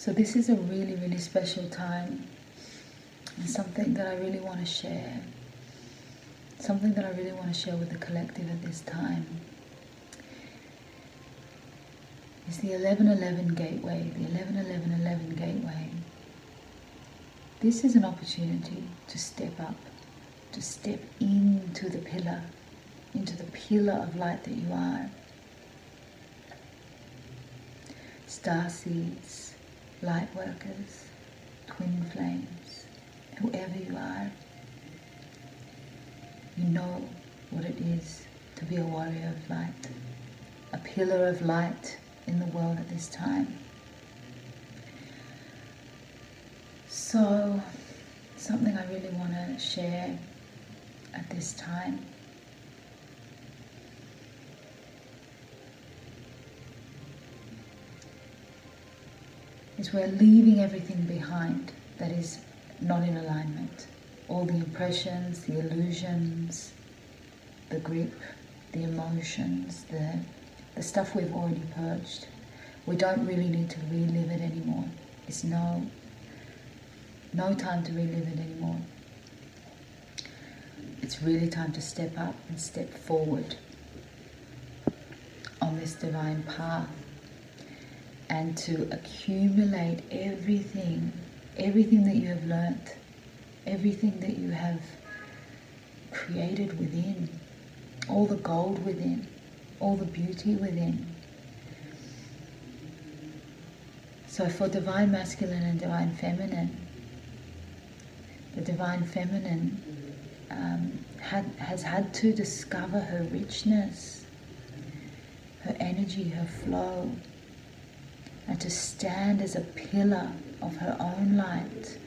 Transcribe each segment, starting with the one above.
So this is a really, really special time, and something that I really want to share. Something that I really want to share with the collective at this time is the 1111 gateway, the 1111 gateway. This is an opportunity to step up, to step into the pillar of light that you are. Star seeds, light workers, twin flames, whoever you are, you know what it is to be a warrior of light, a pillar of light in the world at this time. So, something I really want to share at this time is we're leaving everything behind that is not in alignment. All the impressions, the illusions, the grip, the emotions, the stuff we've already purged. We don't really need to relive it anymore. It's no time to relive it anymore. It's really time to step up and step forward on this divine path, and to accumulate everything that you have learnt, everything that you have created within, all the gold within, all the beauty within. So for divine masculine and divine feminine, the divine feminine has had to discover her richness, her energy, her flow, and to stand as a pillar of her own light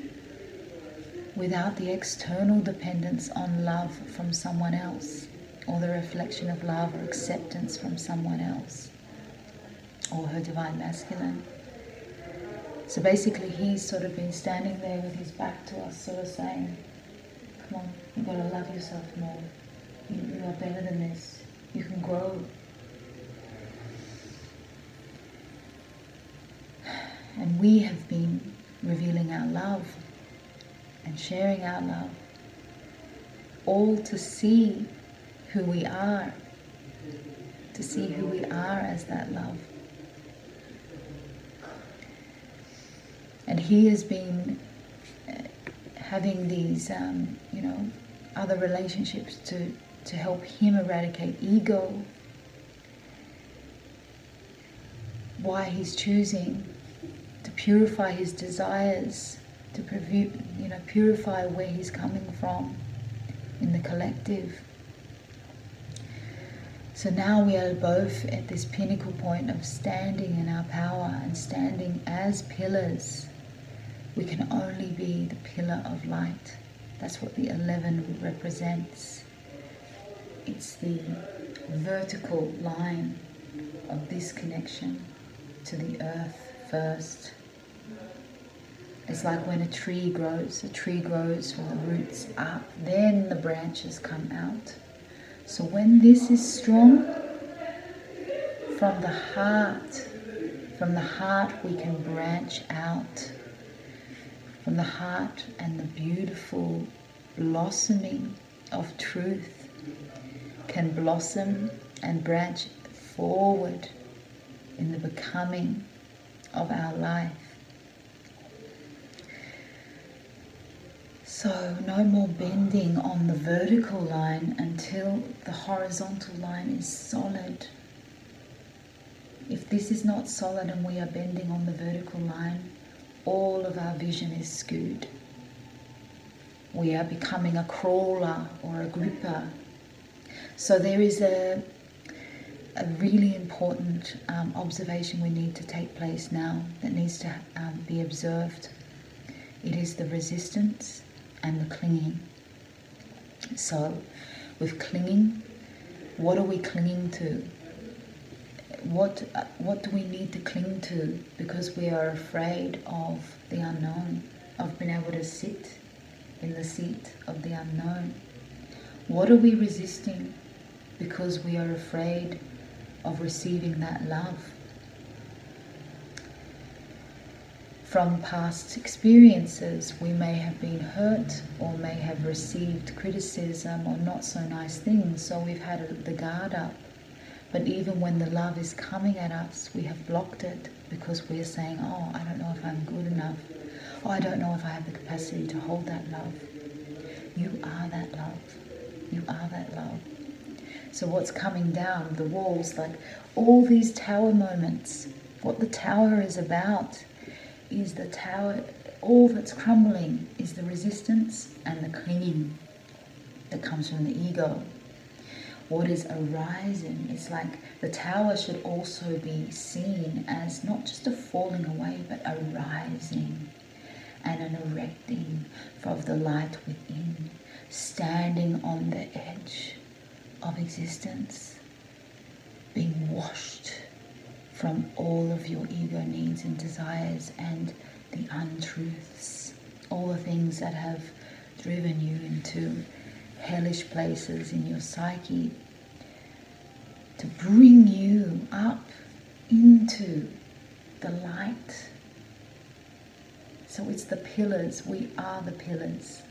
without the external dependence on love from someone else, or the reflection of love or acceptance from someone else, or her divine masculine. So basically he's sort of been standing there with his back to us, sort of saying, come on, you've got to love yourself more. You are better than this. You can grow. And we have been revealing our love and sharing our love, all to see who we are, to see who we are as that love. And he has been having these, other relationships to help him eradicate ego. Why he's choosing to purify his desires, to purify where he's coming from in the collective. So now we are both at this pinnacle point of standing in our power and standing as pillars. We can only be the pillar of light. That's what the 11 represents. It's the vertical line of this connection to the earth first. It's like when a tree grows from the roots up, then the branches come out. So when this is strong, from the heart we can branch out. From the heart and the beautiful blossoming of truth can blossom and branch forward in the becoming of our life. So no more bending on the vertical line until the horizontal line is solid. If this is not solid and we are bending on the vertical line, all of our vision is skewed. We are becoming a crawler or a gripper. So there is a really important observation we need to take place now that needs to be observed. It is the resistance and the clinging. So with clinging, what are we clinging to? What do we need to cling to because we are afraid of the unknown, of being able to sit in the seat of the unknown? What are we resisting because we are afraid of receiving that love? From past experiences, we may have been hurt or may have received criticism or not so nice things, so we've had the guard up. But even when the love is coming at us, we have blocked it because we're saying, oh, I don't know if I'm good enough. Oh, I don't know if I have the capacity to hold that love. You are that love. You are that love. So what's coming down the walls, like all these tower moments, what the tower is about is the tower, all that's crumbling is the resistance and the clinging that comes from the ego. What is arising is like the tower should also be seen as not just a falling away, but a rising and an erecting of the light within, standing on the edge of existence, being washed from all of your ego needs and desires and the untruths, all the things that have driven you into hellish places in your psyche, to bring you up into the light. So it's the pillars, we are the pillars.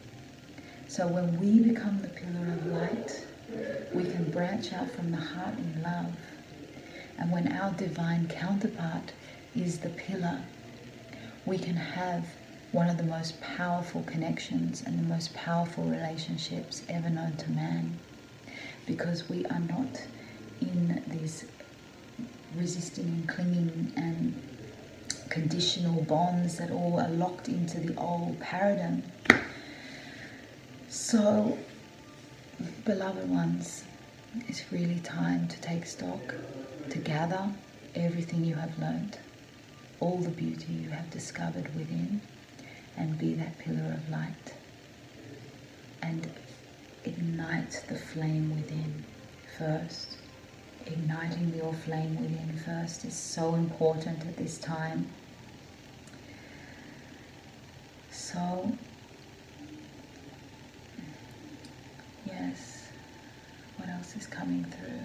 So when we become the pillar of light, we can branch out from the heart in love. And when our divine counterpart is the pillar, we can have one of the most powerful connections and the most powerful relationships ever known to man. Because we are not in these resisting and clinging and conditional bonds that all are locked into the old paradigm. So, beloved ones, it's really time to take stock, to gather everything you have learned, all the beauty you have discovered within, and be that pillar of light. And ignite the flame within first. Igniting your flame within first is so important at this time. So, yes, what else is coming through?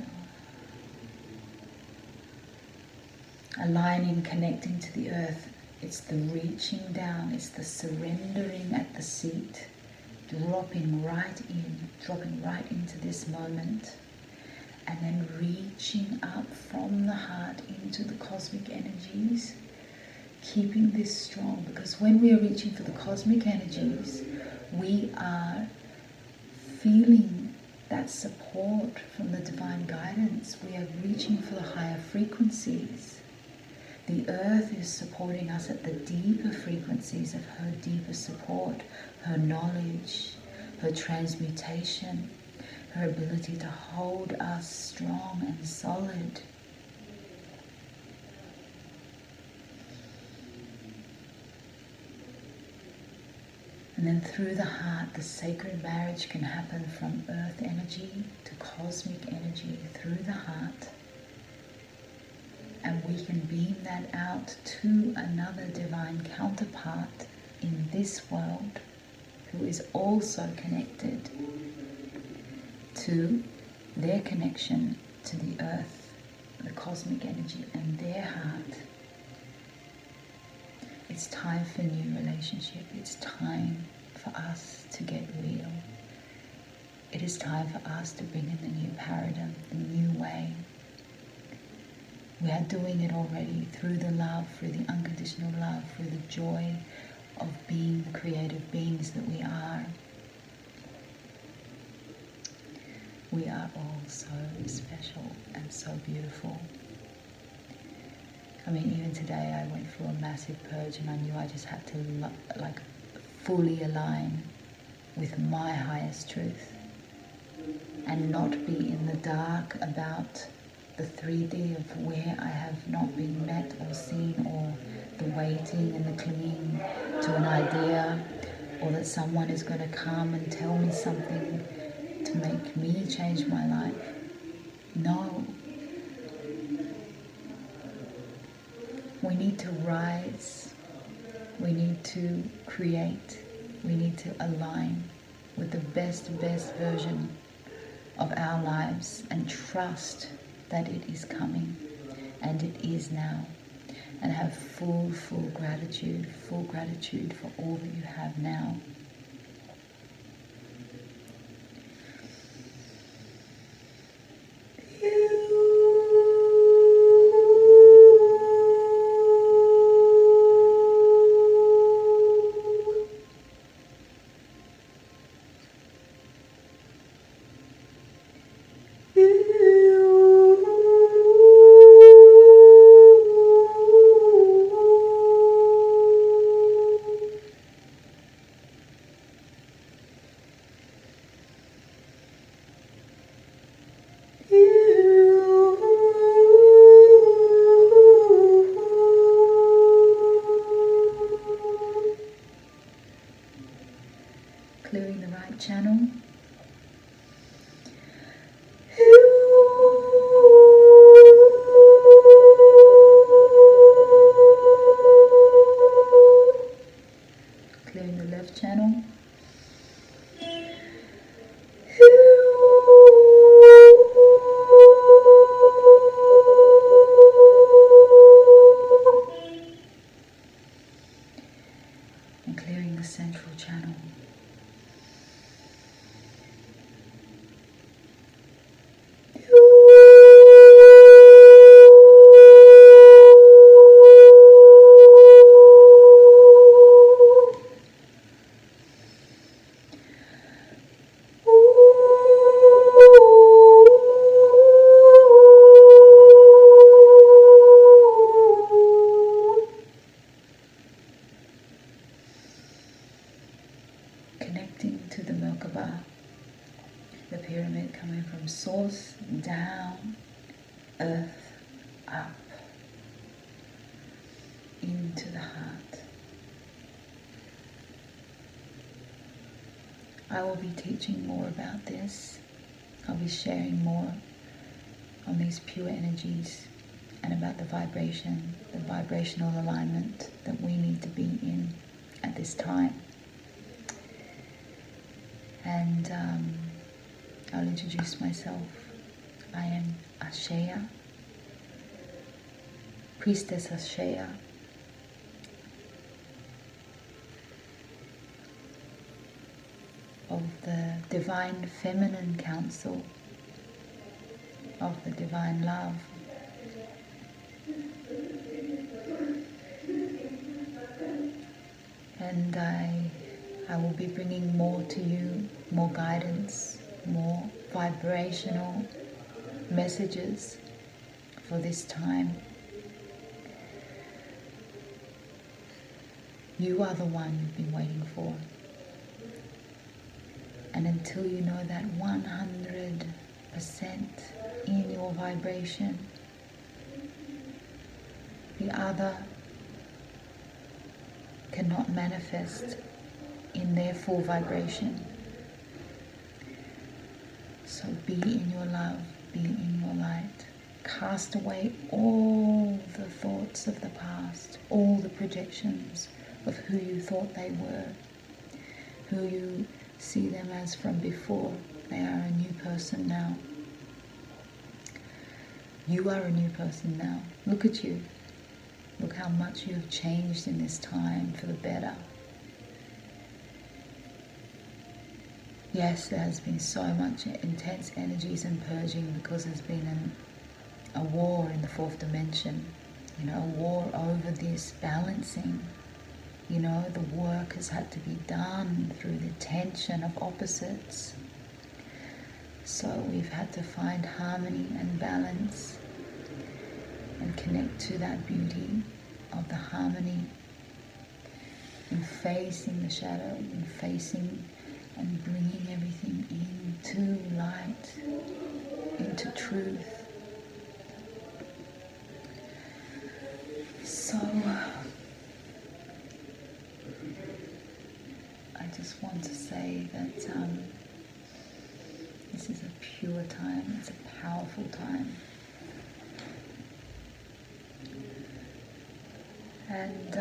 Aligning, connecting to the earth. It's the reaching down, it's the surrendering at the seat, dropping right into this moment, and then reaching up from the heart into the cosmic energies, keeping this strong, because when we are reaching for the cosmic energies, we are feeling that support from the divine guidance. We are reaching for the higher frequencies. The earth is supporting us at the deeper frequencies of her deeper support, her knowledge, her transmutation, her ability to hold us strong and solid. And then through the heart, the sacred marriage can happen from earth energy to cosmic energy through the heart. And we can beam that out to another divine counterpart in this world who is also connected to their connection to the earth, the cosmic energy, and their heart. It's time for new relationship. It's time for us to get real. It is time for us to bring in the new paradigm, the new way. We are doing it already through the love, through the unconditional love, through the joy of being the creative beings that we are. We are all so special and so beautiful. I mean, even today I went through a massive purge and I knew I just had to fully align with my highest truth and not be in the dark about the 3D of where I have not been met or seen, or the waiting and the clinging to an idea, or that someone is going to come and tell me something to make me change my life. No. We need to rise. We need to create. We need to align with the best version of our lives and trust that it is coming, and it is now. and have full gratitude for all that you have now. Clearing the right channel. Clearing the left channel. And clearing the central channel. Connecting to the Merkaba, the pyramid coming from source down, earth up, into the heart. I will be teaching more about this. I'll be sharing more on these pure energies and about the vibration, the vibrational alignment that we need to be in at this time. And I'll introduce myself. I am Ashaya, Priestess Ashaya. Of the Divine Feminine Council, of the Divine Love. And I will be bringing more to you, more guidance, more vibrational messages for this time. You are the one you've been waiting for. And until you know that 100% in your vibration, the other cannot manifest in their full vibration. So be in your love, be in your light. Cast away all the thoughts of the past, all the projections of who you thought they were, who you see them as from before. They are a new person now. You are a new person now. Look at you. Look how much you have changed in this time for the better. Yes, there has been so much intense energies and purging because there's been a war in the fourth dimension. You know, a war over this balancing. You know, the work has had to be done through the tension of opposites. So we've had to find harmony and balance and connect to that beauty of the harmony and facing the shadow and facing and bringing everything into light, into truth. So I just want to say that this is a pure time, it's a powerful time. And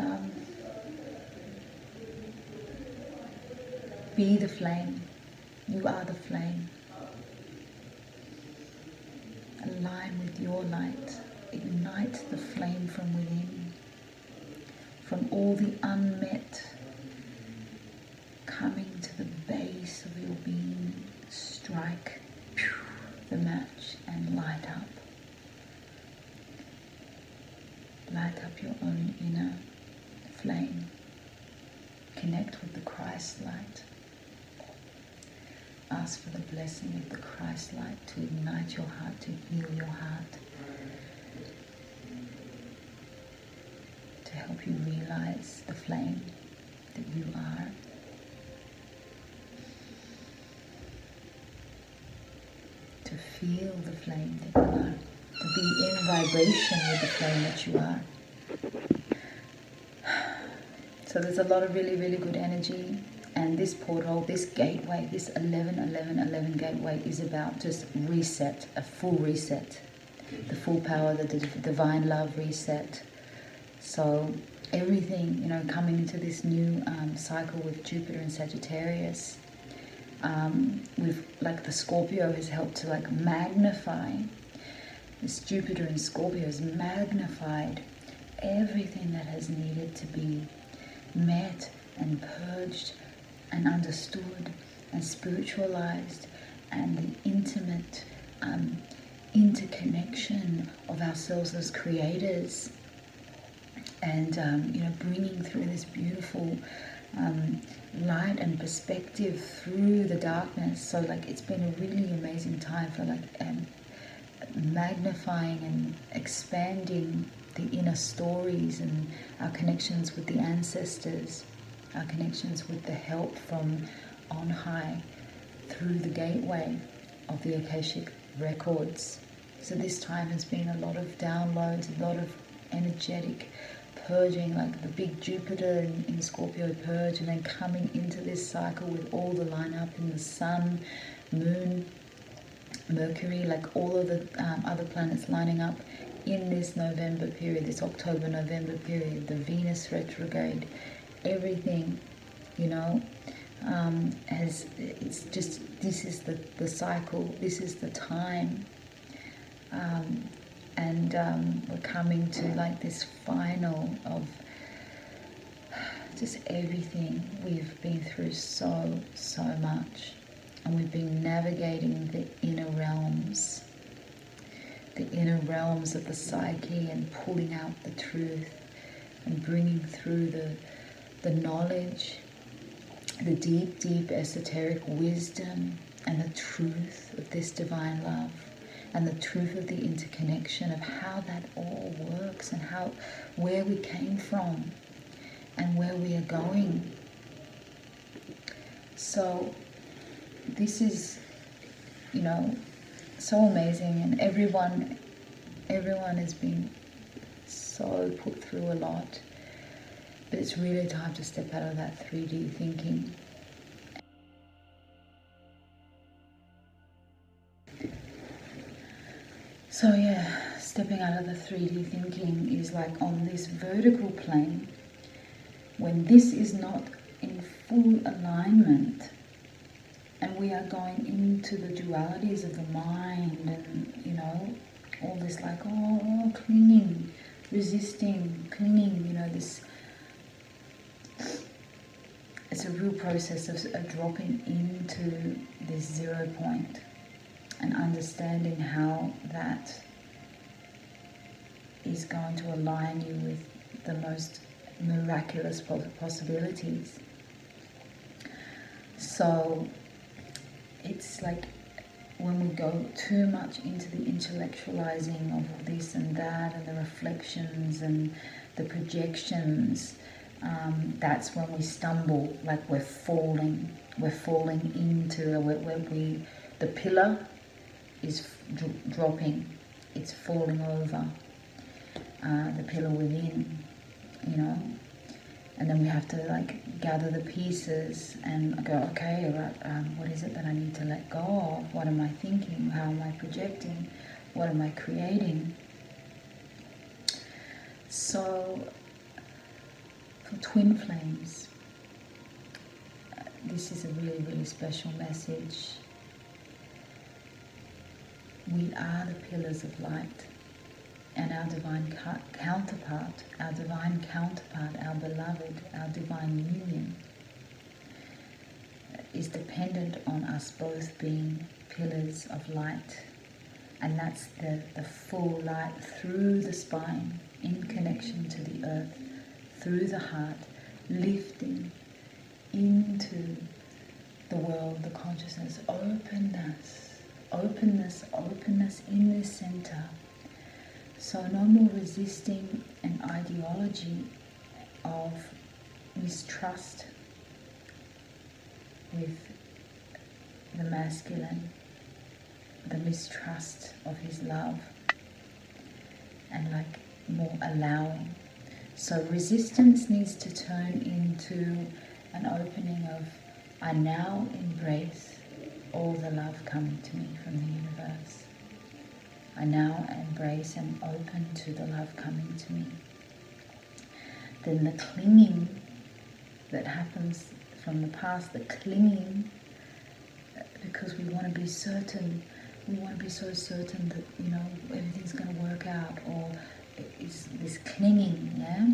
be the flame. You are the flame. Align with your light. Ignite the flame from within. from all the unmet, coming to the base of your being, strike the match and light up. Light up your own inner flame. Connect with the Christ light. Ask for the blessing of the Christ light to ignite your heart, to heal your heart, to help you realize the flame that you are. To feel the flame that you are. To be in vibration with the flame that you are. So there's a lot of really, really good energy. And this portal, this gateway, this 11-11-11 gateway is about just reset, a full reset. The full power, the divine love reset. So everything, coming into this new cycle with Jupiter and Sagittarius, with like the Scorpio has helped to like magnify. This Jupiter and Scorpio has magnified everything that has needed to be met and purged and understood and spiritualized, and the intimate interconnection of ourselves as creators, and bringing through this beautiful light and perspective through the darkness. So like it's been a really amazing time for like magnifying and expanding the inner stories and our connections with the ancestors, our connections with the help from on high through the gateway of the Akashic records. So this time has been a lot of downloads, a lot of energetic purging, like the big Jupiter in Scorpio purge, and then coming into this cycle with all the lineup in the Sun, Moon, Mercury, like all of the other planets lining up in this November period, this October-November period, the Venus retrograde, everything, it's just, this is the cycle, this is the time, and we're coming to like this final of just everything. We've been through so much, and we've been navigating the inner realms of the psyche, and pulling out the truth and bringing through the knowledge, the deep esoteric wisdom and the truth of this divine love, and the truth of the interconnection of how that all works, and where we came from and where we are going. So this is, so amazing, and everyone has been so put through a lot, but it's really time to step out of that 3D thinking. So yeah, stepping out of the 3D thinking is like on this vertical plane, when this is not in full alignment, and we are going into the dualities of the mind, and all this like clinging, resisting, clinging, this, it's a real process of dropping into this 0 point and understanding how that is going to align you with the most miraculous possibilities. So it's like when we go too much into the intellectualizing of this and that, and the reflections and the projections, that's when we stumble, like we're falling into where the pillar is dropping, it's falling over, the pillar within, and then we have to like gather the pieces and go, okay, right, what is it that I need to let go of? What am I thinking? How am I projecting? What am I creating? So for twin flames, this is a really, really special message. We are the pillars of light. and our divine counterpart, our beloved, our divine union, is dependent on us both being pillars of light. And that's the full light through the spine, in connection to the earth, through the heart, lifting into the world, the consciousness, openness in this center. So no more resisting an ideology of mistrust with the masculine, the mistrust of his love, and like more allowing. So resistance needs to turn into an opening of, I now embrace all the love coming to me from the universe. I now embrace and open to the love coming to me. Then the clinging that happens from the past, the clinging, because we want to be certain, we want to be so certain that, you know, everything's going to work out, or it's this clinging, yeah?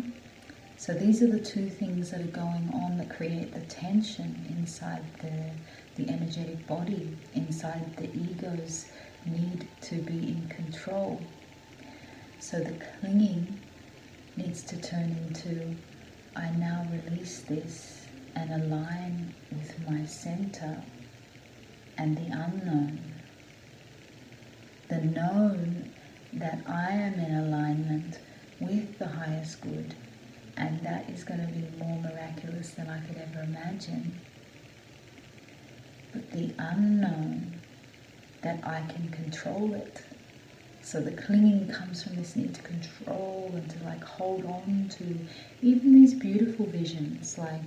So these are the two things that are going on that create the tension inside the energetic body, inside the ego's need to be in control. So the clinging needs to turn into, I now release this and align with my center and the unknown. The known, that I am in alignment with the highest good, and that is going to be more miraculous than I could ever imagine. But the unknown, that I can control it. So the clinging comes from this need to control and to like hold on to even these beautiful visions. Like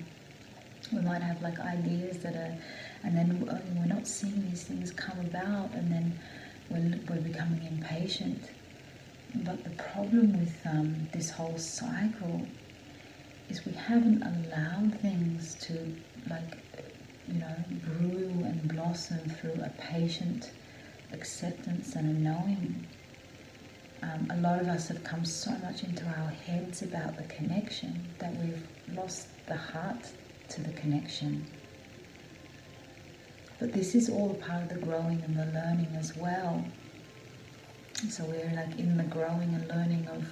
we might have like ideas that are, and then we're not seeing these things come about, and then we're becoming impatient. But the problem with this whole cycle is we haven't allowed things to, like, you know, brew and blossom through a patient acceptance and a knowing. A lot of us have come so much into our heads about the connection that we've lost the heart to the connection. But this is all a part of the growing and the learning as well. So we're like in the growing and learning of,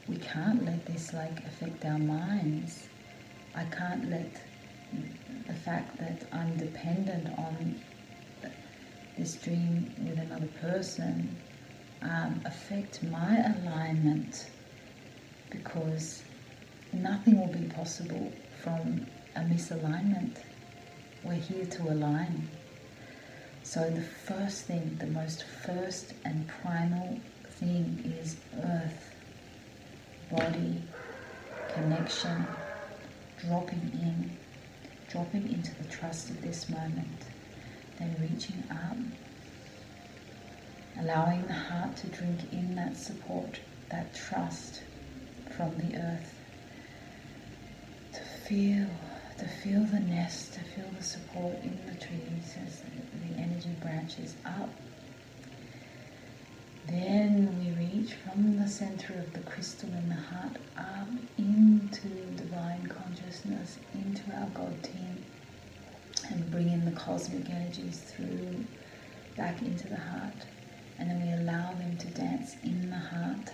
we can't let this like affect our minds. I can't let the fact that I'm dependent on this dream with another person affect my alignment, because nothing will be possible from a misalignment. We're here to align. So the first thing, the most first and primal thing is earth, body, connection, dropping into the trust of this moment, then reaching up, allowing the heart to drink in that support, that trust from the earth, to feel the nest, to feel the support in the trees as the energy branches up. Then we reach from the center of the crystal in the heart up into divine consciousness, into our God team, and bring in the cosmic energies through, back into the heart. And then we allow them to dance in the heart.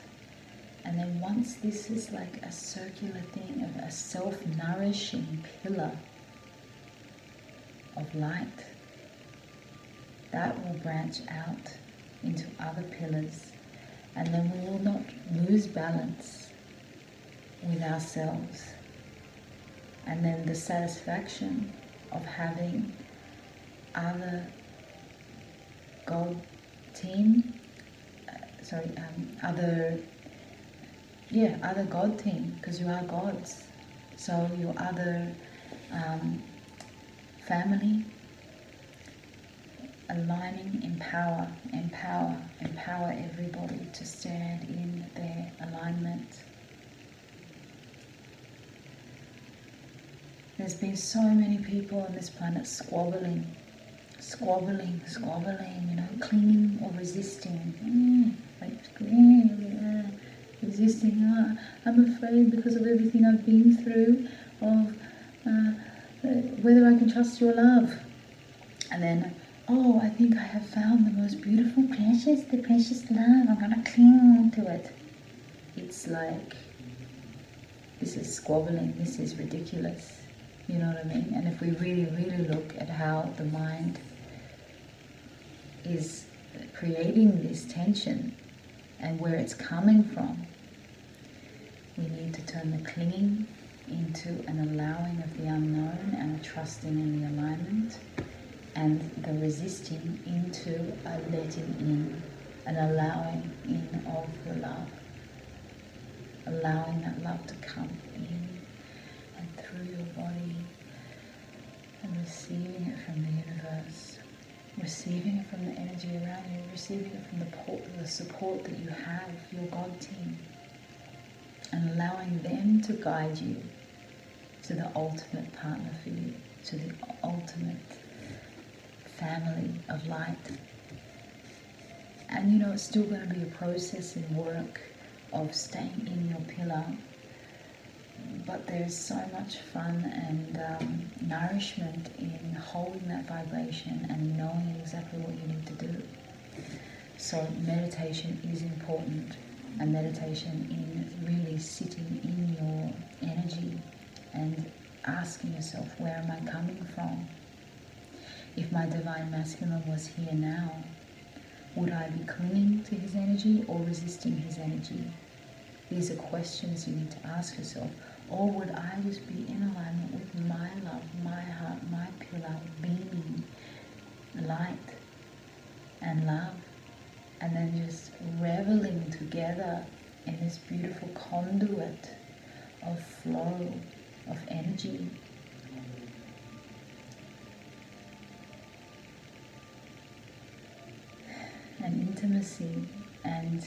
And then once this is like a circular thing of a self-nourishing pillar of light, that will branch out into other pillars, and then we will not lose balance with ourselves. And then the satisfaction of having other God team, other God team, because you are gods. So your other family, aligning, empower everybody to stand in their alignment. There's been so many people on this planet squabbling, you know, clinging or resisting. resisting. Oh, I'm afraid because of everything I've been through, of whether I can trust your love. And then, oh, I think I have found the most beautiful, the precious love. I'm going to cling to it. It's like, this is squabbling. This is ridiculous. You know what I mean? And if we really, really look at how the mind is creating this tension and where it's coming from, we need to turn the clinging into an allowing of the unknown and a trusting in the alignment, and the resisting into a letting in, an allowing in of the love, allowing that love to come in and through your body and receiving it from the universe, receiving it from the energy around you, receiving it from the support that you have, your God team, and allowing them to guide you to the ultimate partner for you, to the ultimate family of light. And you know, it's still going to be a process and work of staying in your pillar, but there's so much fun and nourishment in holding that vibration and knowing exactly what you need to do. So meditation is important, and meditation in really sitting in your energy and asking yourself, where am I coming from? If my divine masculine was here now, would I be clinging to his energy or resisting his energy? These are questions you need to ask yourself. Or would I just be in alignment with my love, my heart, my pillar, beaming light and love, and then just reveling together in this beautiful conduit of flow, of energy. And intimacy and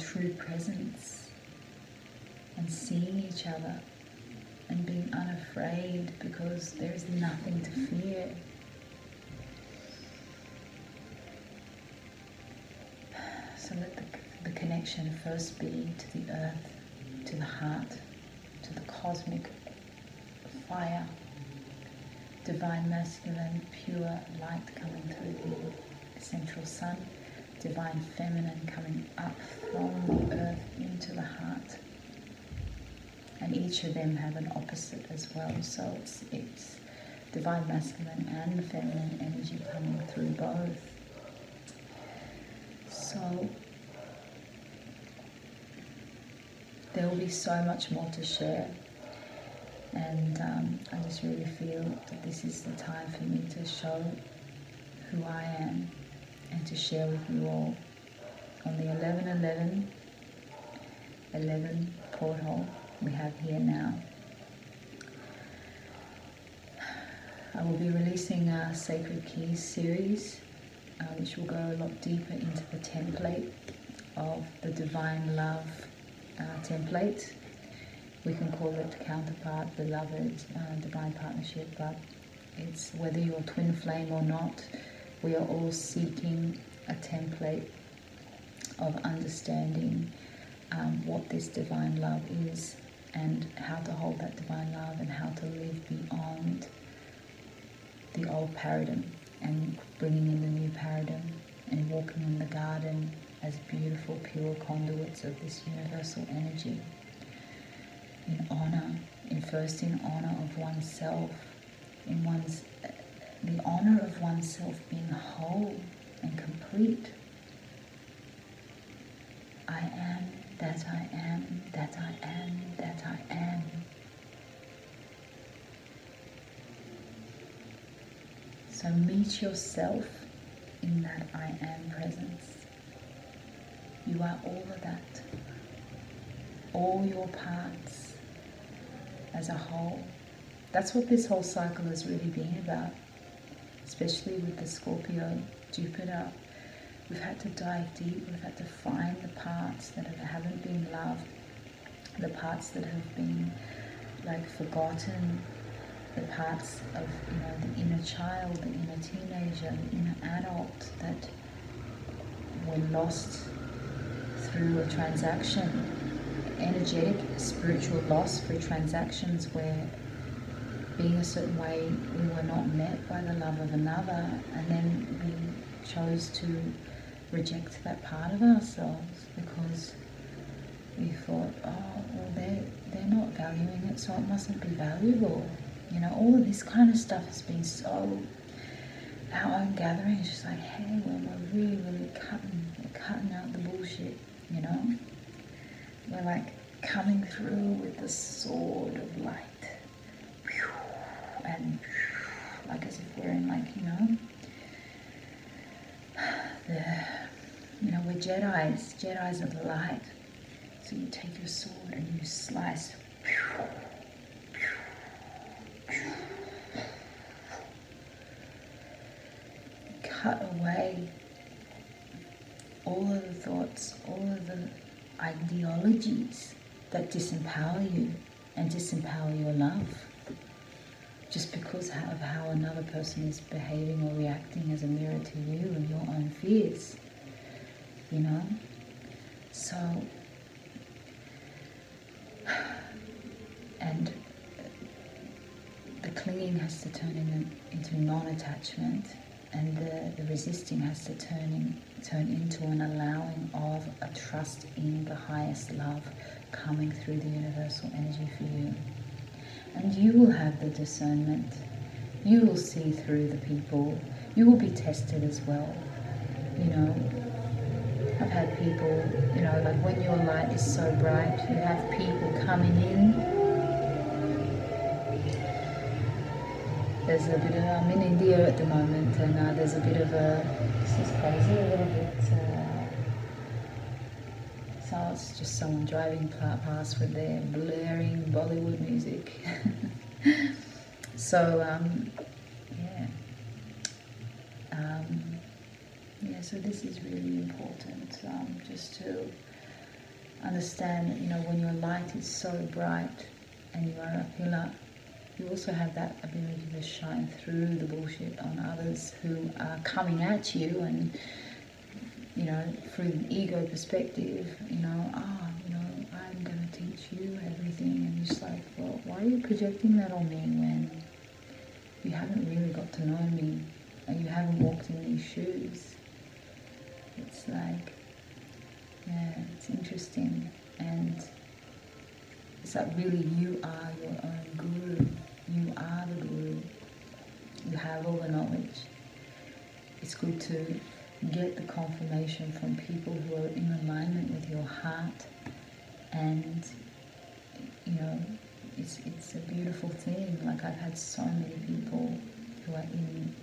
true presence, and seeing each other and being unafraid because there is nothing to fear. So let the connection first be to the earth, to the heart, to the cosmic fire, divine masculine, pure light coming through the central sun, divine feminine coming up from the earth into the heart. And each of them have an opposite as well. So it's divine masculine and feminine energy coming through both. So there will be so much more to share. And I just really feel that this is the time for me to show who I am and to share with you all on the 11 portal we have here now. I will be releasing a Sacred Keys series, which will go a lot deeper into the template of the Divine Love template. We can call it Counterpart, Beloved, Divine Partnership, but it's whether you're twin flame or not, we are all seeking a template of understanding what this divine love is, and how to hold that divine love, and how to live beyond the old paradigm and bringing in the new paradigm, and walking in the garden as beautiful, pure conduits of this universal energy. In honor, first in honor of oneself, the honor of oneself being whole and complete. I am that I am, that I am, that I am. So meet yourself in that I am presence. You are all of that. All your parts as a whole. That's what this whole cycle has really been about. Especially with the Scorpio, Jupiter. We've had to dive deep, we've had to find the parts that haven't been loved, the parts that have been like forgotten, the parts of, you know, the inner child, the inner teenager, the inner adult that were lost through a transaction energetic, spiritual loss through transactions where being a certain way we were not met by the love of another, and then we chose to reject that part of ourselves because we thought, oh, well, they're not valuing it, so it mustn't be valuable. You know, all of this kind of stuff has been so, our own gathering is just like, hey, when we're really cutting out the bullshit, you know? We're like coming through with the sword of light. And like as if we're in, like, you know, we're Jedis of the light. So you take your sword and you slice. Cut away all of the thoughts, all of the ideologies that disempower you and disempower your love. Just because of how another person is behaving or reacting as a mirror to you and your own fears, you know? So, and the clinging has to turn into non-attachment, and the resisting has to turn into an allowing of a trust in the highest love coming through the universal energy for you. And you will have the discernment. You will see through the people. You will be tested as well. You know, I've had people, you know, like when your light is so bright, you have people coming in. There's a bit of, I'm in India at the moment, and there's a bit of this is crazy, a little bit, so it's just someone driving past with their blaring Bollywood music. So, so this is really important, just to understand that, you know, when your light is so bright and you are a pillar, you also have that ability to shine through the bullshit on others who are coming at you, and, you know, through the ego perspective, you know, I'm going to teach you everything, and you're just like, well, why are you projecting that on me when you haven't really got to know me and you haven't walked in these shoes? It's like, yeah, it's interesting, and it's like really you are your own guru. You are the guru. You have all the knowledge. It's good to get the confirmation from people who are in alignment with your heart, and, you know, it's a beautiful thing. Like, I've had so many people who are in,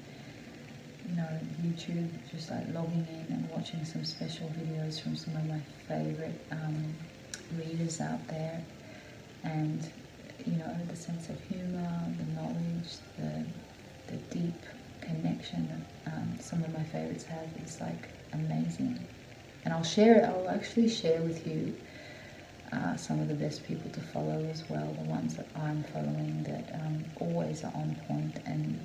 you know, YouTube, just like logging in and watching some special videos from some of my favorite readers out there, and, you know, the sense of humor, the knowledge, the deep connection that some of my favorites have is like amazing. And I'll actually share with you some of the best people to follow as well, the ones that I'm following that always are on point, and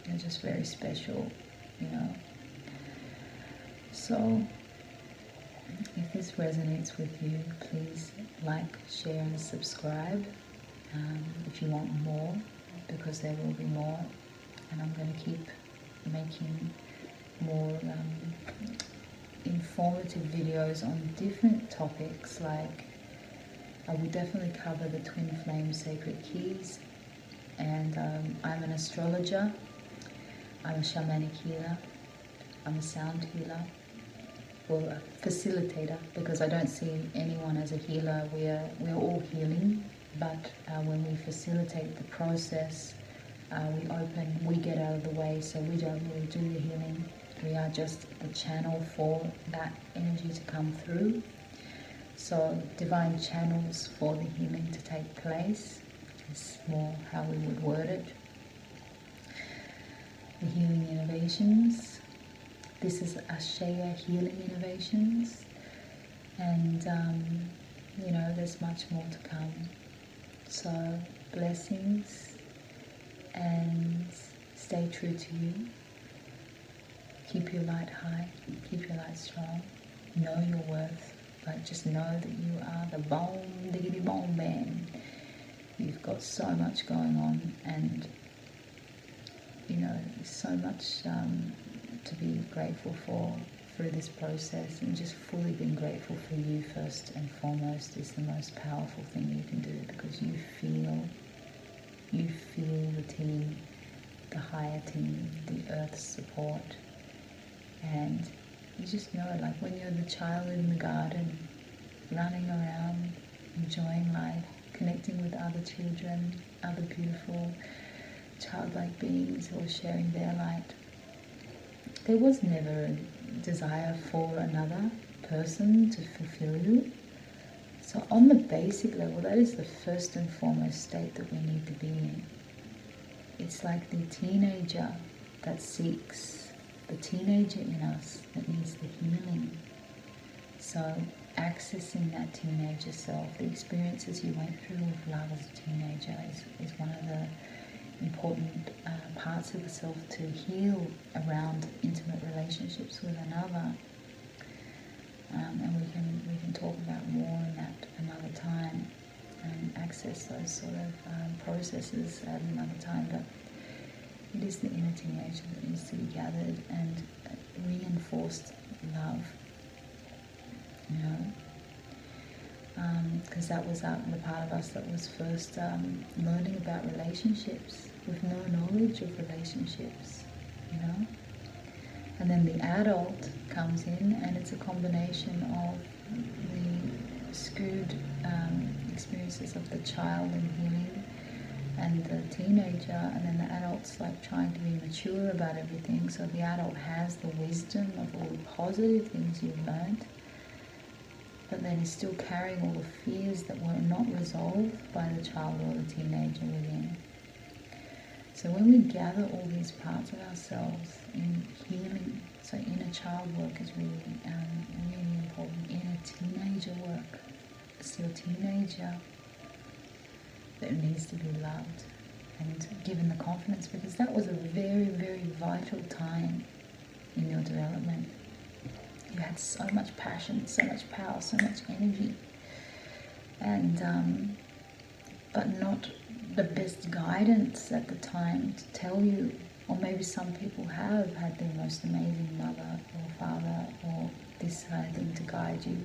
they're just very special, you know. So if this resonates with you, please like, share and subscribe if you want more, because there will be more, and I'm going to keep making more informative videos on different topics. Like, I will definitely cover the Twin Flame Sacred Keys, and I'm an astrologer, I'm a shamanic healer, I'm a sound healer, well, a facilitator, because I don't see anyone as a healer. We're all healing, but when we facilitate the process, we get out of the way, so we don't really do the healing. We are just the channel for that energy to come through. So divine channels for the healing to take place is more how we would word it. The Healing Innovations. This is Ashaya Healing Innovations, and you know, there's much more to come. So blessings, and stay true to you. Keep your light high, keep your light strong, know your worth, but just know that you are the boom diggity boom bam. You've got so much going on, and you know, so much to be grateful for through this process, and just fully being grateful for you first and foremost is the most powerful thing you can do, because you feel the team, the higher team, the earth's support, and you just know, like when you're the child in the garden, running around, enjoying life, connecting with other children, other beautiful childlike beings who are sharing their light. There was never a desire for another person to fulfill you. So on the basic level, that is the first and foremost state that we need to be in. It's like the teenager that seeks, the teenager in us that needs the healing. So accessing that teenager self, the experiences you went through with love as a teenager is one of the important parts of the self to heal around intimate relationships with another. And we can talk about more in that another time and access those sort of processes at another time. But it is the inner teenager that needs to be gathered and reinforced love, you know, because that was the part of us that was first learning about relationships with no knowledge of relationships, you know. And then the adult comes in, and it's a combination of the skewed experiences of the child and healing, and the teenager, and then the adult's like trying to be mature about everything. So the adult has the wisdom of all the positive things you've learned, but then is still carrying all the fears that were not resolved by the child or the teenager within. So when we gather all these parts of ourselves in healing, so inner child work is really, really important. Inner teenager work, it's your teenager that needs to be loved and given the confidence, because that was a very, very vital time in your development. You had so much passion, so much power, so much energy, and but not the best guidance at the time to tell you, or maybe some people have had their most amazing mother or father or this kind of thing to guide you,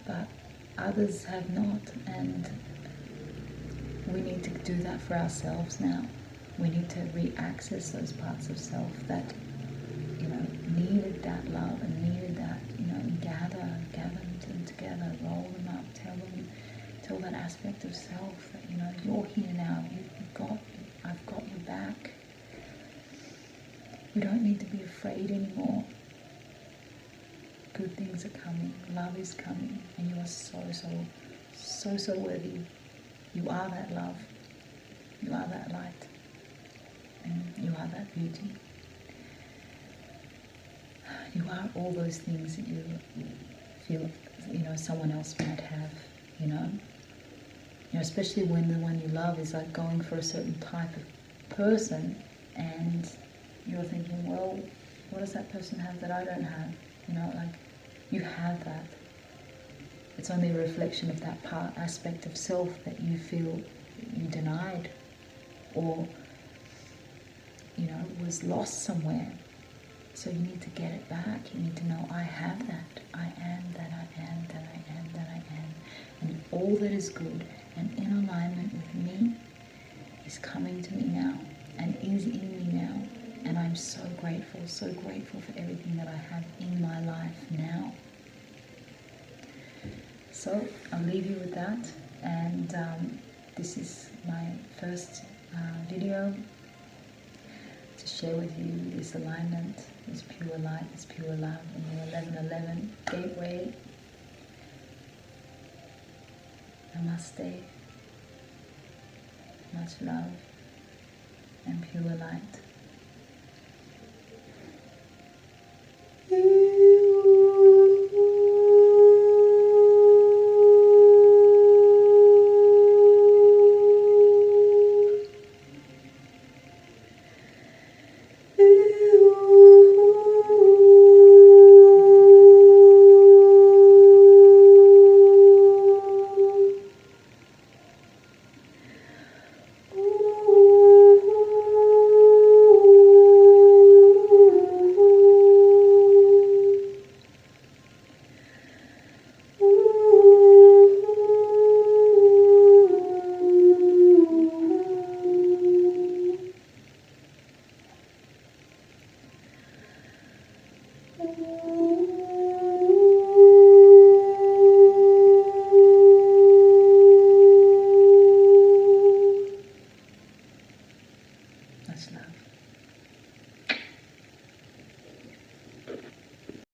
but others have not, and we need to do that for ourselves now. We need to re-access those parts of self that, you know, needed that love and needed that, you know, gather them together, roll them up, tell that aspect of self that, you know, you're here now, I've got your back. We don't need to be afraid anymore. Good things are coming, love is coming, and you are so worthy. You are that love, you are that light, and you are that beauty. You are all those things that you feel, you know, someone else might have, you know. You know, especially when the one you love is like going for a certain type of person, and you're thinking, well, what does that person have that I don't have? You know, like, you have that. It's only a reflection of that aspect of self that you feel you denied, or, you know, was lost somewhere. So you need to get it back. You need to know, I have that. I am that I am, that I am, that I am. And all that is good and in alignment with me is coming to me now and is in me now. And I'm so grateful for everything that I have in my life now. So I'll leave you with that. And this is my first video to share with you this alignment, this pure light, this pure love in the 1111 gateway. Namaste, much love and pure light.